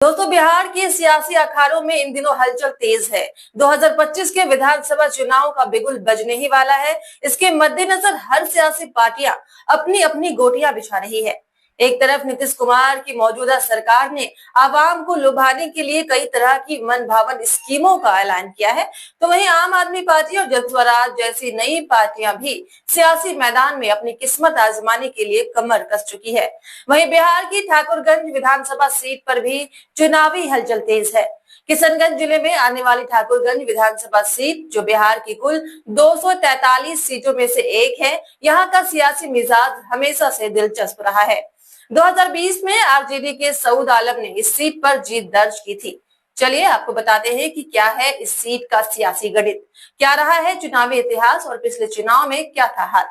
दोस्तों, बिहार के सियासी अखाड़ों में इन दिनों हलचल तेज है। 2025 के विधानसभा चुनाव का बिगुल बजने ही वाला है। इसके मद्देनजर हर सियासी पार्टियां अपनी अपनी गोटियां बिछा रही है। एक तरफ नीतीश कुमार की मौजूदा सरकार ने आवाम को लुभाने के लिए कई तरह की मनभावन स्कीमों का ऐलान किया है, तो वहीं आम आदमी पार्टी और जन स्वराज जैसी नई पार्टियां भी सियासी मैदान में अपनी किस्मत आजमाने के लिए कमर कस चुकी है। वहीं बिहार की ठाकुरगंज विधानसभा सीट पर भी चुनावी हलचल तेज है। किशनगंज जिले में आने वाली ठाकुरगंज विधानसभा सीट, जो बिहार की कुल 243 सीटों में से एक है, यहाँ का सियासी मिजाज हमेशा से दिलचस्प रहा है। 2020 में आरजेडी के सऊद आलम ने इस सीट पर जीत दर्ज की थी। चलिए आपको बताते हैं कि क्या है इस सीट का सियासी गणित, क्या रहा है चुनावी इतिहास और पिछले चुनाव में क्या था हाल।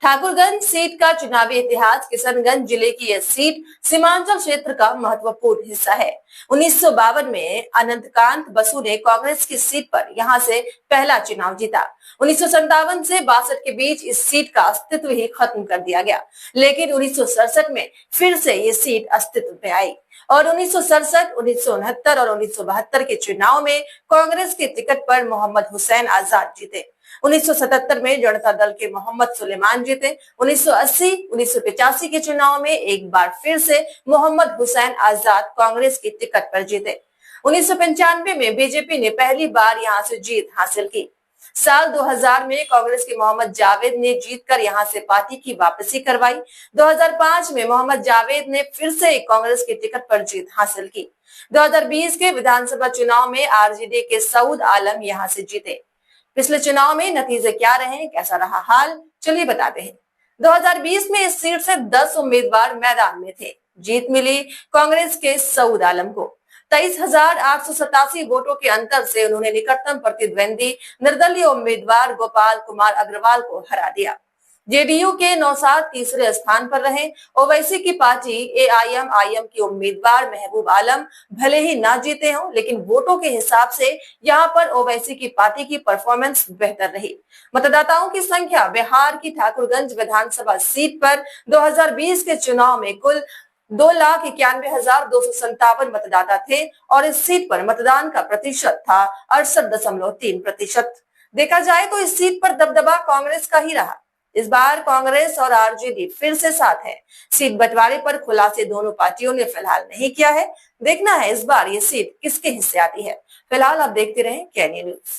ठाकुरगंज सीट का चुनावी इतिहास। किशनगंज जिले की यह सीट सीमांचल क्षेत्र का महत्वपूर्ण हिस्सा है। 1952 में अनंतकांत बसु ने कांग्रेस की सीट पर यहां से पहला चुनाव जीता। 1957 से 62 के बीच इस सीट का अस्तित्व ही खत्म कर दिया गया, लेकिन 1967 में फिर से ये सीट अस्तित्व में आई और 1967, 1969 और 1972 के चुनाव में कांग्रेस के टिकट पर मोहम्मद हुसैन आजाद जीते। 1977 में जनता दल के मोहम्मद सुलेमान जीते। 1980, 1985 के चुनाव में एक बार फिर से मोहम्मद हुसैन आजाद कांग्रेस की टिकट पर जीते। 1995 में बीजेपी ने पहली बार यहां से जीत हासिल की। साल 2000 में कांग्रेस के मोहम्मद जावेद ने जीतकर यहां से पार्टी की वापसी करवाई। 2005 में मोहम्मद जावेद ने फिर से कांग्रेस की टिकट पर जीत हासिल की। 2020 के विधानसभा चुनाव में आरजेडी के सऊद आलम यहां से जीते। पिछले चुनाव में नतीजे क्या रहे, कैसा रहा हाल, चलिए बताते हैं। 2020 में इस सीट से 10 उम्मीदवार मैदान में थे। जीत मिली कांग्रेस के सऊद आलम को। 23,887 वोटों के अंतर से उन्होंने निकटतम प्रतिद्वंदी निर्दलीय उम्मीदवार गोपाल कुमार अग्रवाल को हरा दिया। जेडीयू के नौशाद तीसरे स्थान पर रहे। ओवैसी की पार्टी एआईएमआईएम की उम्मीदवार महबूब आलम भले ही ना जीते हों, लेकिन वोटों के हिसाब से यहाँ पर ओवैसी की पार्टी की परफॉर्मेंस बेहतर रही। मतदाताओं की संख्या। बिहार की ठाकुरगंज विधानसभा सीट पर 2020 के चुनाव में कुल 2,91,257 मतदाता थे और इस सीट पर मतदान का प्रतिशत था 68.3%। देखा जाए तो इस सीट पर दबदबा कांग्रेस का ही रहा। इस बार कांग्रेस और आरजेडी फिर से साथ है। सीट बंटवारे पर खुलासे दोनों पार्टियों ने फिलहाल नहीं किया है। देखना है इस बार ये सीट किसके हिस्से आती है। फिलहाल आप देखते रहें कैनी न्यूज।